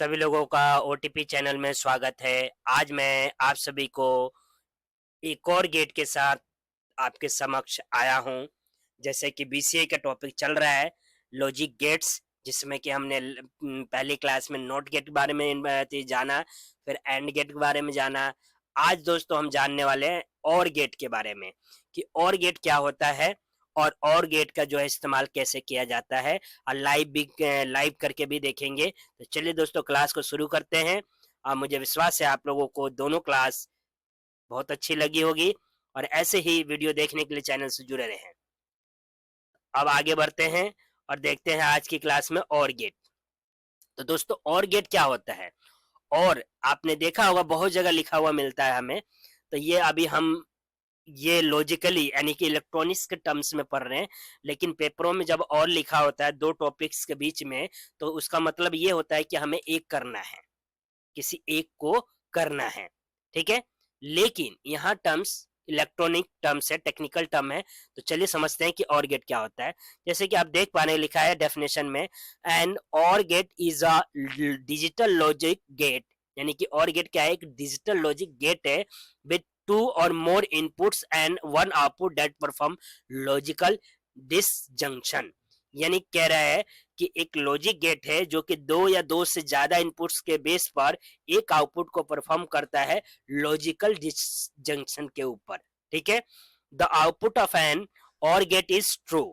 सभी लोगों का ओटीपी चैनल में स्वागत है। आज मैं आप सभी को एक और गेट के साथ आपके समक्ष आया हूँ। जैसे कि बीसीए का टॉपिक चल रहा है, लॉजिक गेट्स, जिसमें कि हमने पहली क्लास में नॉट गेट के बारे में जाना, फिर एंड गेट के बारे में जाना। आज दोस्तों हम जानने वाले हैं और गेट के बारे में कि और गेट क्या होता है और गेट का जो है इस्तेमाल कैसे किया जाता है, और लाइव करके भी देखेंगे। तो चलिए दोस्तों, क्लास को शुरू करते हैं। मुझे विश्वास है आप लोगों को दोनों क्लास बहुत अच्छी लगी होगी, और ऐसे ही वीडियो देखने के लिए चैनल से जुड़े रहें। अब आगे बढ़ते हैं और देखते हैं आज की क्लास में और गेट। तो दोस्तों, और गेट क्या होता है? और आपने देखा होगा बहुत जगह लिखा हुआ मिलता है हमें। तो ये अभी हम ये लॉजिकली यानी कि इलेक्ट्रॉनिक्स के टर्म्स में पढ़ रहे हैं, लेकिन पेपरों में जब और लिखा होता है दो टॉपिक्स के बीच में, तो उसका मतलब ये होता है कि हमें एक करना है, किसी एक को करना है। ठीक है, लेकिन यहाँ टर्म्स इलेक्ट्रॉनिक टर्म्स है, टेक्निकल टर्म है। तो चलिए समझते हैं कि और गेट क्या होता है। जैसे कि आप देख पा रहे हैं, लिखा है डेफिनेशन में, and OR gate is a digital logic gate. यानी कि और गेट क्या है? एक डिजिटल लॉजिक गेट है with two or more inputs and one output that perform logical disjunction. यानी कह रहा है कि एक लॉजिक गेट है जो कि दो या दो से ज्यादा इनपुट्स के बेस पर एक आउटपुट को परफॉर्म करता है लॉजिकल डिसजंक्शन के ऊपर। ठीक है, the output of an OR gate is true.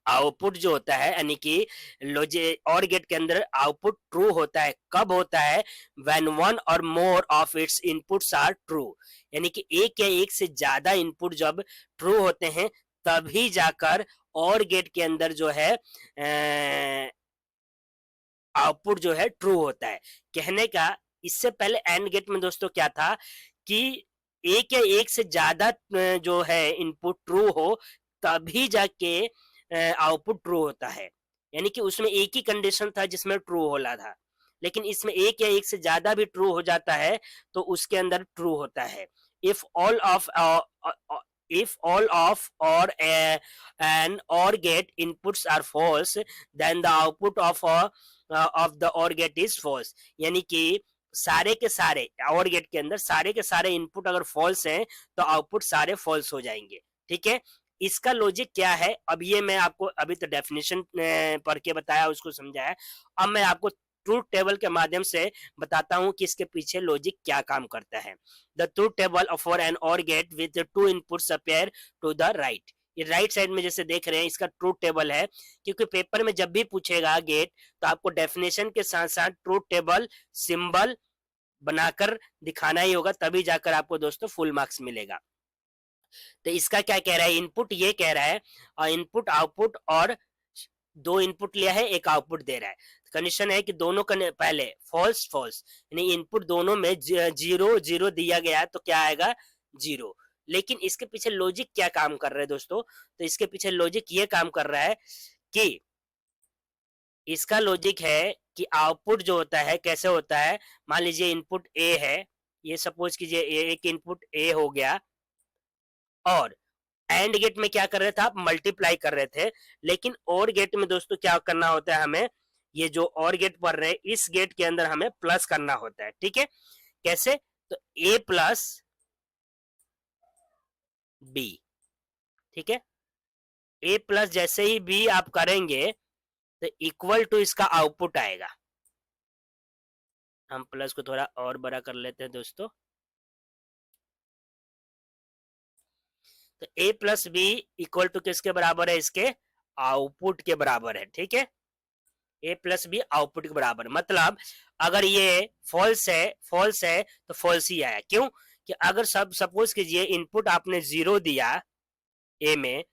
Output जो होता है यानी कि और गेट के अंदर आउटपुट ट्रू होता है। कब होता है? When one or more of its inputs are true. यानी कि एक या एक से ज्यादा इनपुट जब ट्रू होते हैं, तभी जाकर और गेट के अंदर जो है आउटपुट जो है ट्रू होता है। कहने का इससे पहले एंड गेट में दोस्तों क्या था कि एक या एक से ज्यादा जो है इनपुट ट्रू हो, तभी जाके आउटपुट ट्रू होता है। यानी कि उसमें एक ही कंडीशन था जिसमें ट्रू होला था, लेकिन इसमें एक या एक से ज्यादा भी ट्रू हो जाता है तो उसके अंदर ट्रू होता है। If all of if all of or an or gate inputs are false, then the output of the or gate is false। यानी कि सारे के सारे और गेट के अंदर सारे के सारे इनपुट अगर फॉल्स हैं तो आउटपुट सारे फॉल्स हो जाएंगे। ठीक है, इसका लॉजिक क्या है? अब ये मैं आपको अभी तो डेफिनेशन पढ़ के बताया, उसको समझाया। अब मैं आपको ट्रूथ टेबल के माध्यम से बताता हूं कि इसके पीछे लॉजिक क्या काम करता है। The truth table for an OR gate with two inputs appear to the right. ये राइट साइड में जैसे देख रहे हैं, इसका ट्रूथ टेबल है, क्योंकि पेपर में जब भी पूछेगा गेट तो आपको डेफिनेशन के साथ साथ ट्रूथ टेबल सिंबल बनाकर दिखाना ही होगा, तभी जाकर आपको दोस्तों फुल मार्क्स मिलेगा। तो इसका क्या कह रहा है? इनपुट ये कह रहा है, और इनपुट आउटपुट, और दो इनपुट लिया है, एक आउटपुट दे रहा है। कंडीशन है कि दोनों का पहले फॉल्स फॉल्स, यानी इनपुट दोनों में जीरो जीरो दिया गया तो क्या आएगा? जीरो। लेकिन इसके पीछे लॉजिक क्या काम कर रहा है दोस्तों? तो इसके पीछे लॉजिक ये काम कर रहा है कि इसका लॉजिक है कि आउटपुट जो होता है कैसे होता है। मान लीजिए इनपुट ए है, ये सपोज कीजिए एक इनपुट ए हो गया, और एंड गेट में क्या कर रहे थे? आप मल्टीप्लाई कर रहे थे। लेकिन और गेट में दोस्तों क्या करना होता है हमें? ये जो और गेट पढ़ रहे हैं, इस गेट के अंदर हमें प्लस करना होता है। ठीक है, कैसे? तो ए प्लस बी। ठीक है, ए प्लस जैसे ही बी आप करेंगे तो इक्वल टू इसका आउटपुट आएगा। हम प्लस को थोड़ा और बड़ा कर लेते हैं दोस्तों। तो ए प्लस बी इक्वल टू किसके बराबर है? इसके आउटपुट के बराबर है। ठीक है, ए प्लस बी आउटपुट के बराबर, मतलब अगर ये फॉल्स है तो फॉल्स ही आया। क्यों? कि अगर सपोज कीजिए इनपुट आपने जीरो दिया ए में,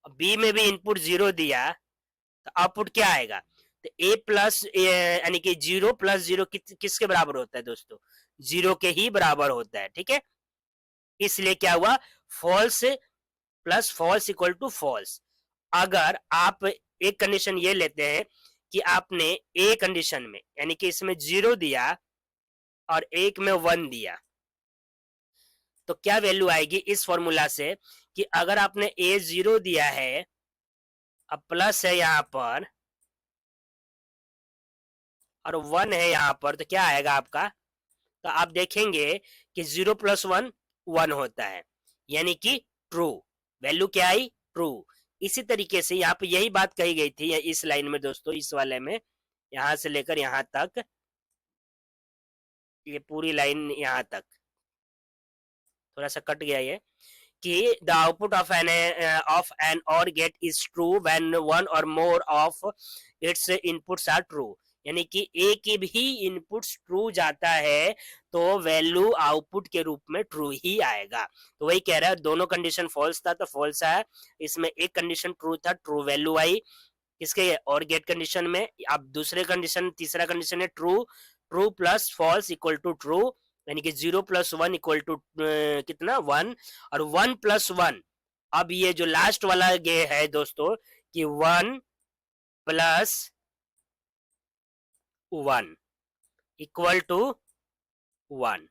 बी में भी इनपुट जीरो दिया, तो आउटपुट क्या आएगा? तो ए प्लस यानी कि जीरो प्लस जीरो किसके बराबर होता है दोस्तों? जीरो के ही बराबर होता है। ठीक है, इसलिए क्या हुआ? False plus false equal to false. अगर आप एक कंडीशन ये लेते हैं कि आपने ए कंडीशन में यानी कि इसमें जीरो दिया और एक में वन दिया, तो क्या वैल्यू आएगी इस फॉर्मूला से कि अगर आपने ए जीरो दिया है, अब प्लस है यहां पर, और 1 है यहाँ पर, तो क्या आएगा आपका? तो आप देखेंगे कि 0 प्लस 1 1 होता है, यानी कि ट्रू। वैल्यू क्या आई? ट्रू। इसी तरीके से यहाँ पे यही बात कही गई थी इस लाइन में दोस्तों, इस वाले में, यहाँ से लेकर यहाँ तक, ये पूरी लाइन यहाँ तक, थोड़ा सा कट गया ये, कि the output of an OR gate is true when one or more of its inputs are true. यानी कि ए की भी इनपुट्स ट्रू जाता है तो वैल्यू आउटपुट के रूप में ट्रू ही आएगा। तो वही कह रहा है, दोनों कंडीशन फॉल्स था तो फॉल्स आया, इसमें एक कंडीशन ट्रू था, ट्रू वैल्यू आई किसके? और गेट कंडीशन में। अब दूसरे कंडीशन, तीसरा कंडीशन है true, true plus false equal to true, यानी कि 0 प्लस 1 इक्वल टू कितना? 1, और 1 प्लस 1, अब ये जो लास्ट वाला ये है दोस्तों कि 1 प्लस 1 इक्वल टू 1।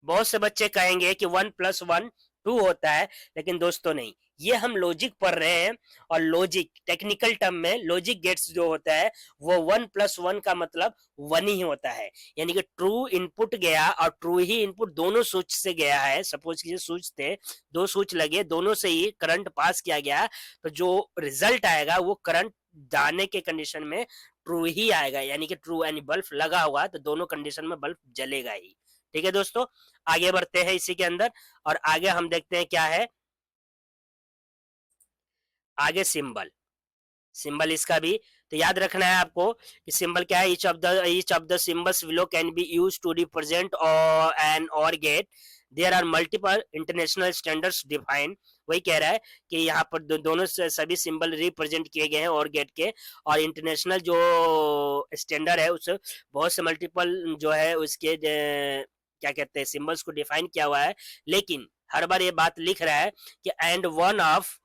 बहुत से बच्चे कहेंगे कि 1 प्लस 1 2 होता है, लेकिन दोस्तों नहीं, ये हम लॉजिक पढ़ रहे हैं, और लॉजिक टेक्निकल टर्म में लॉजिक गेट्स जो होता है वो 1 प्लस 1 का मतलब 1 ही होता है। यानी कि ट्रू इनपुट गया और ट्रू ही इनपुट दोनों स्विच से गया है। सपोज कीजिए स्विच थे, दो स्विच लगे, दोनों से ही करंट पास किया गया, तो जो रिजल्ट आएगा वो करंट जाने के कंडीशन में ट्रू ही आएगा। यानी कि ट्रू, यानी बल्ब लगा हुआ तो दोनों कंडीशन में बल्ब जलेगा ही। ठीक है दोस्तों, आगे बढ़ते हैं इसी के अंदर, और आगे हम देखते हैं क्या है। आगे सिंबल, सिंबल इसका भी तो याद रखना है आपको कि सिंबल क्या है। Each of the symbols below can be use to represent an OR gate. There are multiple international standards define. वही कह रहा है कि यहाँ पर दोनों से सभी सिंबल रिप्रेजेंट किए गए हैं और गेट के, और इंटरनेशनल जो स्टैंडर्ड है उस बहुत से मल्टीपल जो है उसके क्या कहते हैं सिंबल्स को डिफाइन किया हुआ है। लेकिन हर बार ये बात लिख रहा है कि एंड वन ऑफ,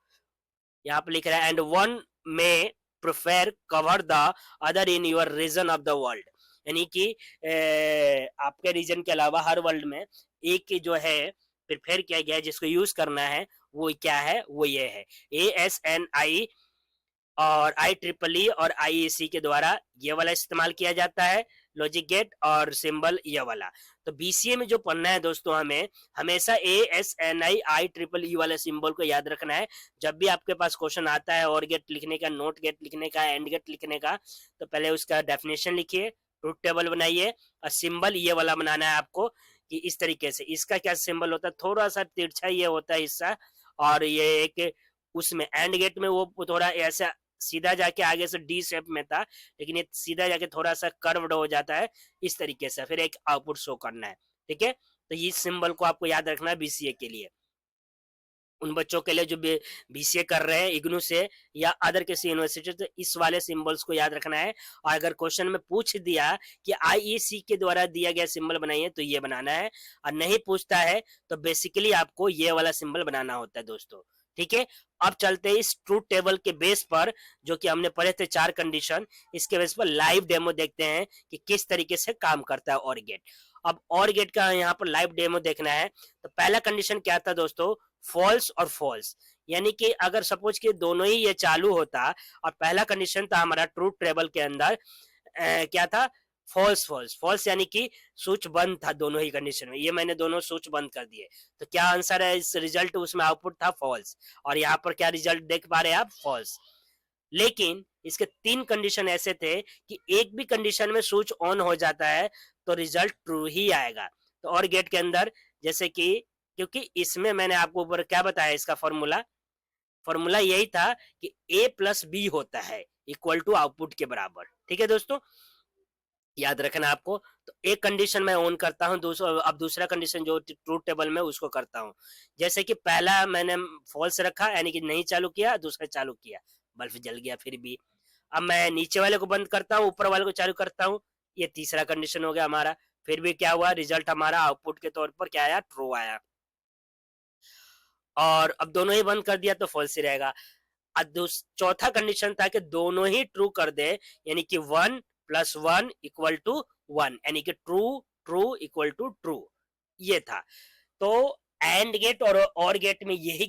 यहाँ पे लिख रहा है and one may prefer cover the other in your region of the world. यानी कि आपके रीजन के अलावा हर वर्ल्ड में एक जो है प्रिफेयर किया गया है जिसको यूज करना है, वो क्या है? वो ये है ASNI और IEEE और IEC के द्वारा ये वाला इस्तेमाल किया जाता है, लॉजिक गेट और सिंबल ये वाला। तो BCA में जो पढ़ना है दोस्तों, हमें हमेशा ASNI IEEE वाले सिंबल को याद रखना है। जब भी आपके पास क्वेश्चन आता है और गेट लिखने का, नोट गेट लिखने का, एंड गेट लिखने का, तो पहले उसका डेफिनेशन लिखिए, ट्रूथ टेबल बनाइए, और सिंबल ये वाला बनाना है आपको कि इस तरीके से। इसका क्या सिंबल होता है? थोड़ा सा तिरछा ये होता है हिस्सा, और ये एक उसमें एंड गेट में वो थोड़ा ऐसा सीधा जाके आगे से डी शेप में था, लेकिन ये सीधा जाके थोड़ा सा कर्व्ड हो जाता है इस तरीके से, फिर एक आउटपुट शो करना है। ठीक है, तो ये सिंबल को आपको याद रखना है BCA के लिए। उन बच्चों के लिए जो BCA कर रहे हैं इग्नू से या अदर किसी यूनिवर्सिटी, तो इस वाले सिंबल्स को याद रखना है। और अगर क्वेश्चन में पूछ दिया कि IEC के द्वारा दिया गया सिंबल बनाइए, तो ये बनाना है, और नहीं पूछता है तो बेसिकली आपको ये वाला सिंबल बनाना होता है दोस्तों। ठीक है, अब चलते हैं इस ट्रूथ टेबल के बेस पर, जो कि हमने पढ़े थे 4 कंडीशन, इसके बेस पर लाइव डेमो देखते हैं कि किस तरीके से काम करता है और गेट। अब और गेट का यहाँ पर लाइव डेमो देखना है। तो पहला कंडीशन क्या था दोस्तों? फॉल्स और फॉल्स। यानी कि अगर सपोज कि दोनों ही ये चालू होता, और पहला कंडीशन था हमारा ट्रूथ टेबल के अंदर क्या था? फॉल्स फॉल्स फॉल्स, यानी कि स्विच बंद था दोनों ही कंडीशन में। ये मैंने दोनों स्विच बंद कर दिए, तो क्या आंसर है? इस रिजल्ट उसमें आउटपुट था फॉल्स, और यहाँ पर क्या रिजल्ट देख पा रहे हैं आप? फॉल्स। लेकिन इसके 3 कंडीशन ऐसे थे कि एक भी कंडीशन में स्विच ऑन हो जाता है तो रिजल्ट ट्रू ही आएगा। तो और गेट के अंदर जैसे कि, क्योंकि इसमें मैंने आपको ऊपर क्या बताया, इसका फॉर्मूला फॉर्मूला यही था कि A प्लस बी होता है इक्वल टू आउटपुट के बराबर। ठीक है दोस्तों, याद रखना आपको। तो एक कंडीशन मैं ऑन करता हूं, अब दूसरा कंडीशन जो ट्रूथ टेबल में उसको करता हूं। जैसे कि पहला मैंने फॉल्स रखा, यानी कि नहीं चालू किया, दूसरा चालू किया, बल्ब जल गया फिर भी। अब मैं नीचे वाले को बंद करता हूँ, ऊपर वाले को चालू करता हूँ, ये तीसरा कंडीशन हो गया हमारा। फिर भी क्या हुआ? रिजल्ट हमारा आउटपुट के तौर पर क्या आया? ट्रू आया। और अब दोनों ही बंद कर दिया तो फॉल्स ही रहेगा। अब चौथा कंडीशन था कि दोनों ही ट्रू कर दे, यानी कि 1 प्लस 1 इक्वल टू 1, यानी कि true true equal to true, ये था। तो एंड गेट और गेट में यही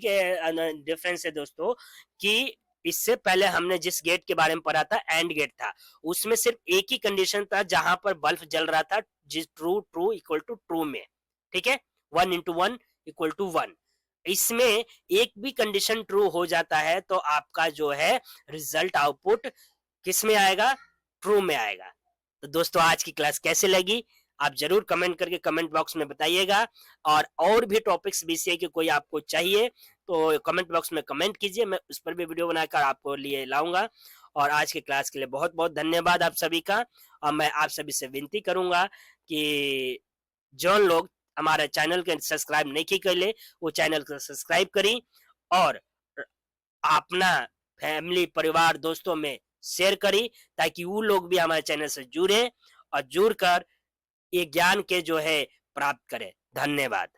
डिफरेंस है दोस्तों कि इससे पहले हमने जिस गेट के बारे में पढ़ा था एंड गेट था, उसमें सिर्फ एक ही कंडीशन था जहां पर बल्ब जल रहा था, जिस true true equal to true में, ठीक है, 1 × 1 = 1। इसमें एक भी कंडीशन ट्रू हो जाता है तो आपका जो है रिजल्ट आउटपुट किस में आएगा, ट्रू में आएगा। तो दोस्तों आज की क्लास कैसे लगी आप जरूर कमेंट करके कमेंट बॉक्स में बताइएगा, और भी टॉपिक्स बीसीए के कोई आपको चाहिए तो कमेंट बॉक्स में कमेंट कीजिए, मैं उस पर भी वीडियो बनाकर आपको लिए लाऊंगा। और आज की क्लास के लिए बहुत बहुत धन्यवाद आप सभी का। और मैं आप सभी से विनती करूंगा कि जो लोग हमारे चैनल के सब्सक्राइब नहीं की कर ले वो चैनल को सब्सक्राइब करी, और अपना फैमिली परिवार दोस्तों में शेयर करी, ताकि वो लोग भी हमारे चैनल से जुड़े और जुड़कर ये ज्ञान के जो है प्राप्त करें। धन्यवाद।